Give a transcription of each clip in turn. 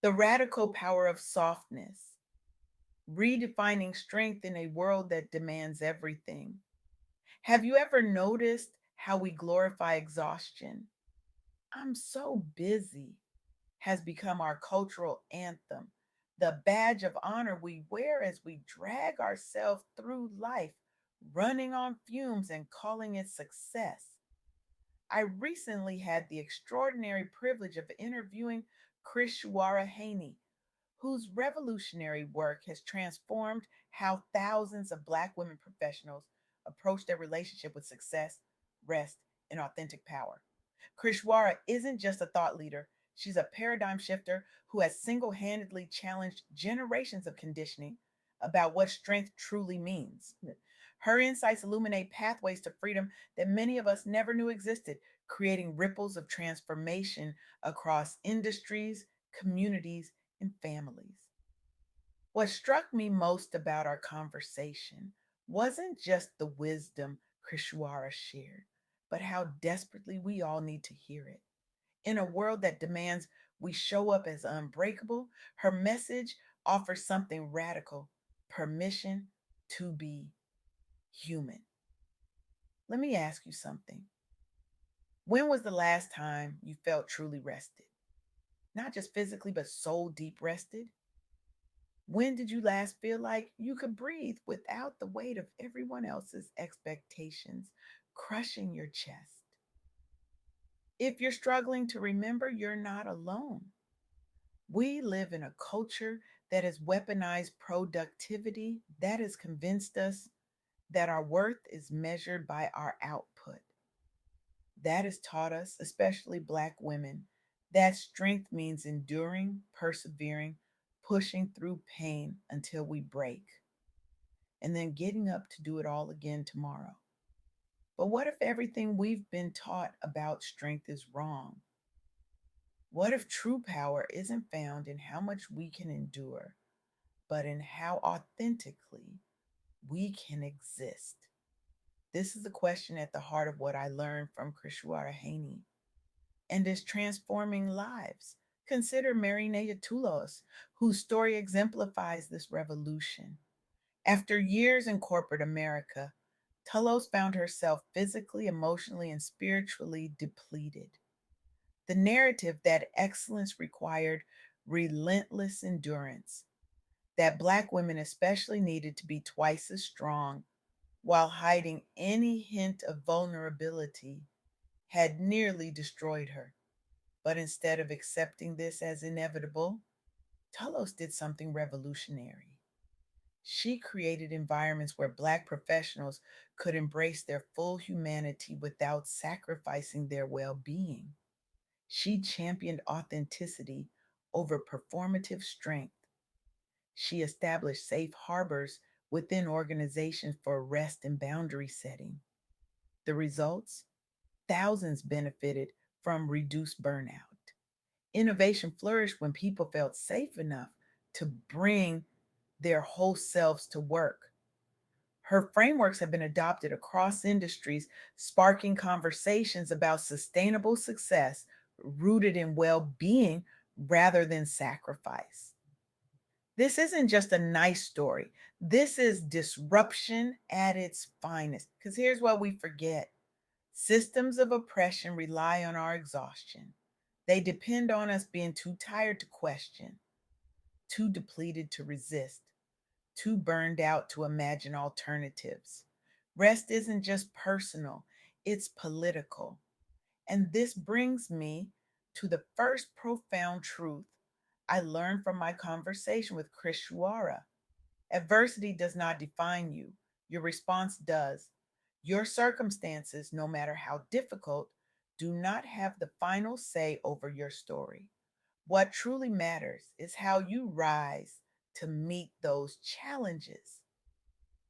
The radical power of softness, redefining strength in a world that demands everything. Have you ever noticed how we glorify exhaustion? I'm so busy has become our cultural anthem, the badge of honor we wear as we drag ourselves through life, running on fumes and calling it success. I recently had the extraordinary privilege of interviewing Chrishuara Haynie, whose revolutionary work has transformed how thousands of Black women professionals approach their relationship with success, rest, and authentic power. Krishwara isn't just a thought leader, she's a paradigm shifter who has single handedly challenged generations of conditioning about what strength truly means. Her insights illuminate pathways to freedom that many of us never knew existed, creating ripples of transformation across industries, communities, and families. What struck me most about our conversation wasn't just the wisdom Krishwara shared, but how desperately we all need to hear it. In a world that demands we show up as unbreakable, her message offers something radical: permission to be human. Let me ask you something. When was the last time you felt truly rested? Not just physically, but soul deep rested? When did you last feel like you could breathe without the weight of everyone else's expectations crushing your chest? If you're struggling to remember, you're not alone. We live in a culture that has weaponized productivity, that has convinced us that our worth is measured by our output. That has taught us, especially Black women, that strength means enduring, persevering, pushing through pain until we break, and then getting up to do it all again tomorrow. But what if everything we've been taught about strength is wrong? What if true power isn't found in how much we can endure, but in how authentically we can exist? This is the question at the heart of what I learned from Chrishuara Haynie and is transforming lives. Consider Mary Nayatulos, whose story exemplifies this revolution. After years in corporate America, Tullos found herself physically, emotionally, and spiritually depleted. The narrative that excellence required relentless endurance, that Black women especially needed to be twice as strong while hiding any hint of vulnerability, had nearly destroyed her. But instead of accepting this as inevitable, Tullos did something revolutionary. She created environments where Black professionals could embrace their full humanity without sacrificing their well being. She championed authenticity over performative strength. She established safe harbors within organizations for rest and boundary setting. The results? Thousands benefited from reduced burnout. Innovation flourished when people felt safe enough to bring their whole selves to work. Her frameworks have been adopted across industries, sparking conversations about sustainable success rooted in well being rather than sacrifice. This isn't just a nice story. This is disruption at its finest. Because here's what we forget: systems of oppression rely on our exhaustion. They depend on us being too tired to question, too depleted to resist, too burned out to imagine alternatives. Rest isn't just personal, it's political. And this brings me to the first profound truth I learned from my conversation with Chris Shuara. Adversity does not define you, your response does. Your circumstances, no matter how difficult, do not have the final say over your story. What truly matters is how you rise to meet those challenges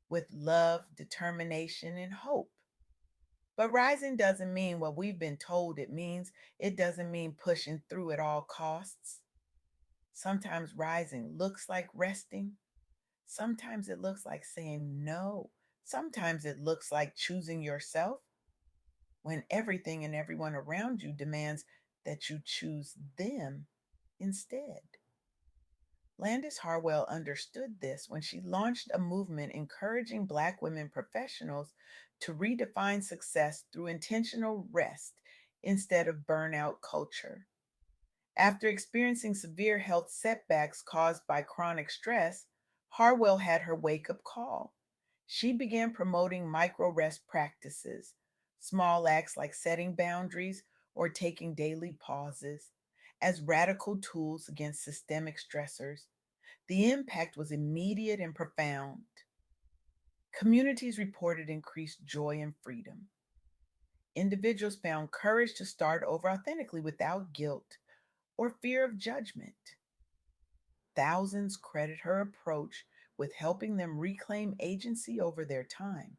with love, determination, and hope. But rising doesn't mean what we've been told it means. It doesn't mean pushing through at all costs. Sometimes rising looks like resting. Sometimes it looks like saying no. Sometimes it looks like choosing yourself when everything and everyone around you demands that you choose them instead. Landis Harwell understood this when she launched a movement encouraging Black women professionals to redefine success through intentional rest instead of burnout culture. After experiencing severe health setbacks caused by chronic stress, Harwell had her wake up call. She began promoting micro rest practices, small acts like setting boundaries or taking daily pauses, as radical tools against systemic stressors. The impact was immediate and profound. Communities reported increased joy and freedom. Individuals found courage to start over authentically without guilt or fear of judgment. Thousands credit her approach with helping them reclaim agency over their time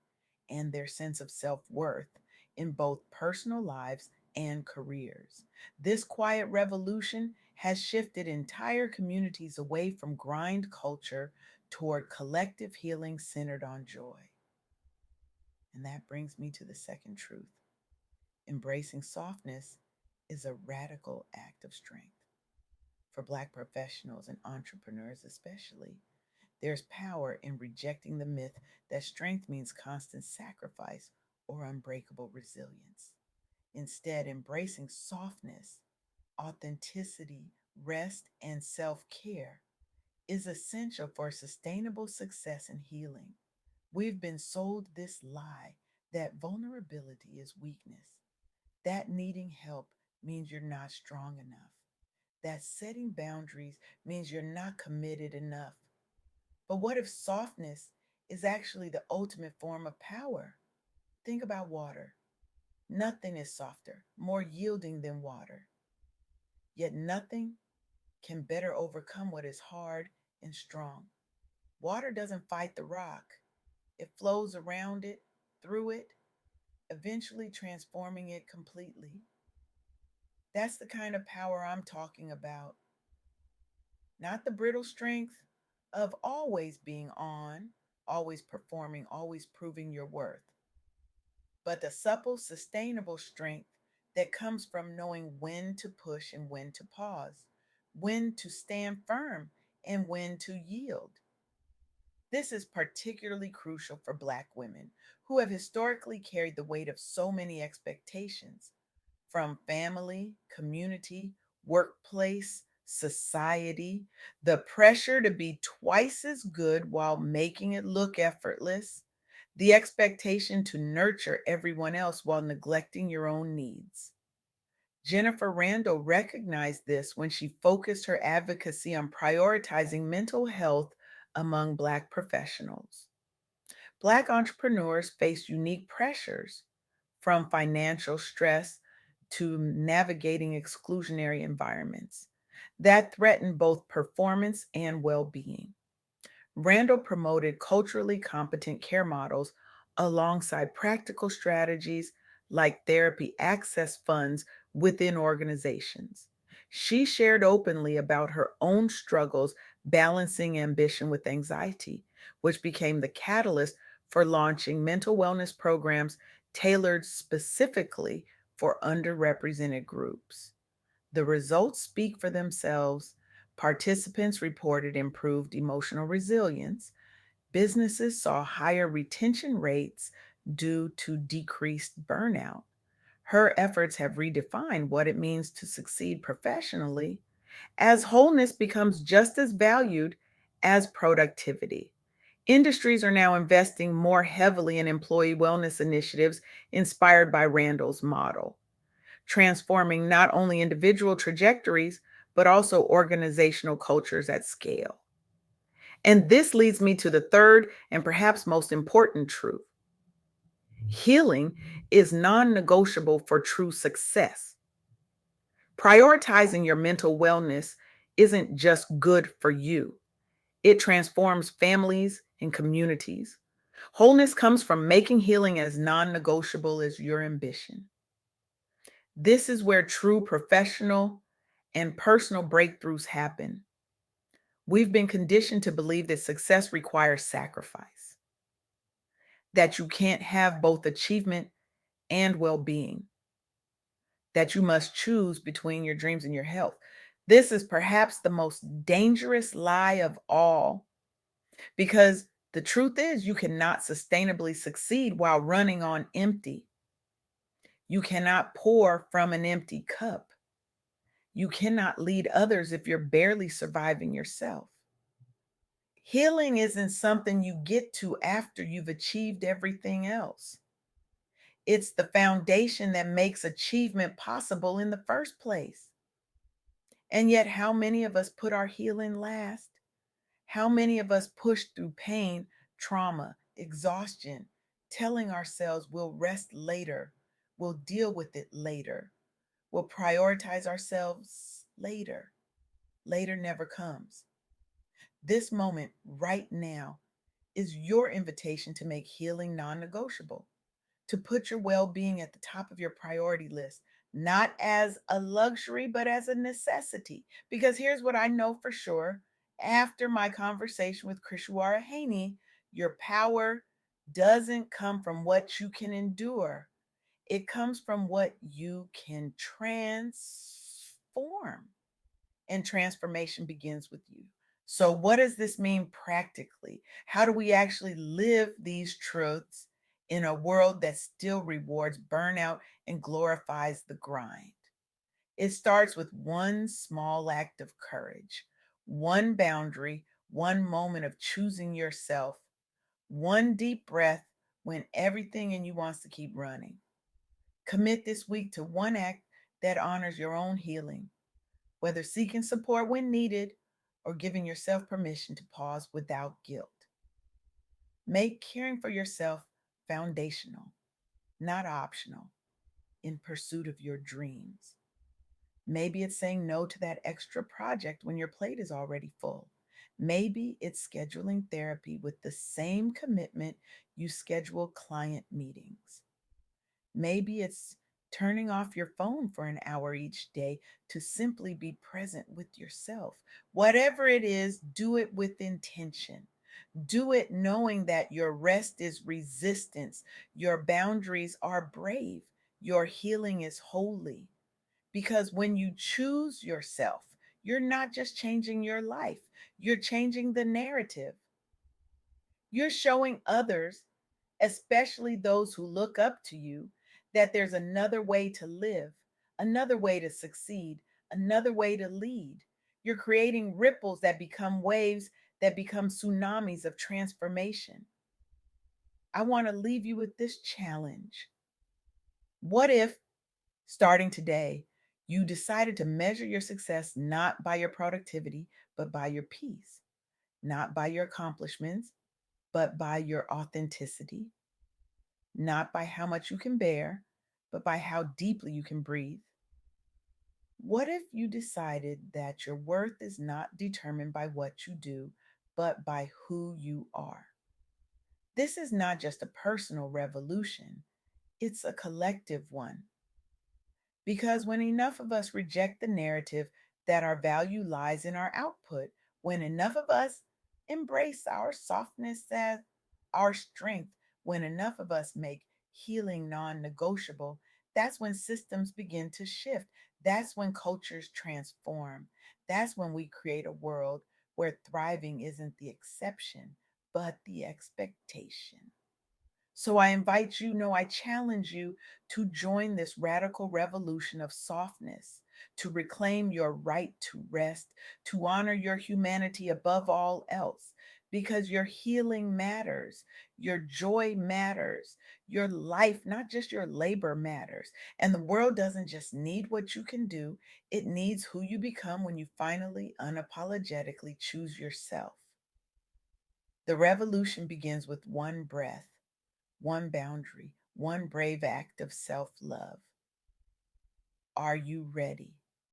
and their sense of self worth in both personal lives and careers. This quiet revolution has shifted entire communities away from grind culture toward collective healing centered on joy. And that brings me to the second truth. Embracing softness is a radical act of strength. For Black professionals and entrepreneurs, especially, there's power in rejecting the myth that strength means constant sacrifice or unbreakable resilience. Instead, embracing softness, authenticity, rest, and self care is essential for sustainable success and healing. We've been sold this lie that vulnerability is weakness, that needing help means you're not strong enough, that setting boundaries means you're not committed enough. But what if softness is actually the ultimate form of power? Think about water. Nothing is softer, more yielding than water. Yet nothing can better overcome what is hard and strong. Water doesn't fight the rock, it flows around it, through it, eventually transforming it completely. That's the kind of power I'm talking about. Not the brittle strength of always being on, always performing, always proving your worth, but the supple, sustainable strength that comes from knowing when to push and when to pause, when to stand firm and when to yield. This is particularly crucial for Black women who have historically carried the weight of so many expectations from family, community, workplace, society, the pressure to be twice as good while making it look effortless, the expectation to nurture everyone else while neglecting your own needs. Jennifer Randall recognized this when she focused her advocacy on prioritizing mental health among Black professionals. Black entrepreneurs face unique pressures, from financial stress to navigating exclusionary environments that threaten both performance and well being. Randall promoted culturally competent care models alongside practical strategies like therapy access funds within organizations. She shared openly about her own struggles balancing ambition with anxiety, which became the catalyst for launching mental wellness programs tailored specifically for underrepresented groups. The results speak for themselves. Participants reported improved emotional resilience. Businesses saw higher retention rates due to decreased burnout. Her efforts have redefined what it means to succeed professionally as wholeness becomes just as valued as productivity. Industries are now investing more heavily in employee wellness initiatives inspired by Randall's model, transforming not only individual trajectories, but also organizational cultures at scale. And this leads me to the third and perhaps most important truth. Healing is non negotiable for true success. Prioritizing your mental wellness isn't just good for you, it transforms families and communities. Wholeness comes from making healing as non negotiable as your ambition. This is where true professional and personal breakthroughs happen. We've been conditioned to believe that success requires sacrifice, that you can't have both achievement and well being, that you must choose between your dreams and your health. This is perhaps the most dangerous lie of all because the truth is you cannot sustainably succeed while running on empty. You cannot pour from an empty cup. You cannot lead others if you're barely surviving yourself. Healing isn't something you get to after you've achieved everything else. It's the foundation that makes achievement possible in the first place. And yet, how many of us put our healing last? How many of us push through pain, trauma, exhaustion, telling ourselves we'll rest later, we'll deal with it later, we'll prioritize ourselves later? Later never comes. This moment, right now, is your invitation to make healing non negotiable, to put your well being at the top of your priority list, not as a luxury, but as a necessity. Because here's what I know for sure after my conversation with Chrishuara Haynie, your power doesn't come from what you can endure, it comes from what you can transform. And transformation begins with you. So, what does this mean practically? How do we actually live these truths in a world that still rewards burnout and glorifies the grind? It starts with one small act of courage, one boundary, one moment of choosing yourself, one deep breath when everything in you wants to keep running. Commit this week to one act that honors your own healing, whether seeking support when needed or giving yourself permission to pause without guilt. Make caring for yourself foundational, not optional, in pursuit of your dreams. Maybe it's saying no to that extra project when your plate is already full. Maybe it's scheduling therapy with the same commitment you schedule client meetings. Maybe it's turning off your phone for an hour each day to simply be present with yourself. Whatever it is, do it with intention. Do it knowing that your rest is resistance, your boundaries are brave, your healing is holy. Because when you choose yourself, you're not just changing your life, you're changing the narrative. You're showing others, especially those who look up to you, that there's another way to live, another way to succeed, another way to lead. You're creating ripples that become waves, that become tsunamis of transformation. I want to leave you with this challenge. What if, starting today, you decided to measure your success not by your productivity, but by your peace, not by your accomplishments, but by your authenticity, not by how much you can bear, but by how deeply you can breathe? What if you decided that your worth is not determined by what you do, but by who you are? This is not just a personal revolution, it's a collective one. Because when enough of us reject the narrative that our value lies in our output, when enough of us embrace our softness as our strength, when enough of us make healing non negotiable, that's when systems begin to shift. That's when cultures transform. That's when we create a world where thriving isn't the exception, but the expectation. So I invite you, no, I challenge you to join this radical revolution of softness, to reclaim your right to rest, to honor your humanity above all else, because your healing matters, your joy matters, your life, not just your labor, matters. And the world doesn't just need what you can do, it needs who you become when you finally unapologetically choose yourself. The revolution begins with one breath, one boundary, one brave act of self love. Are you ready?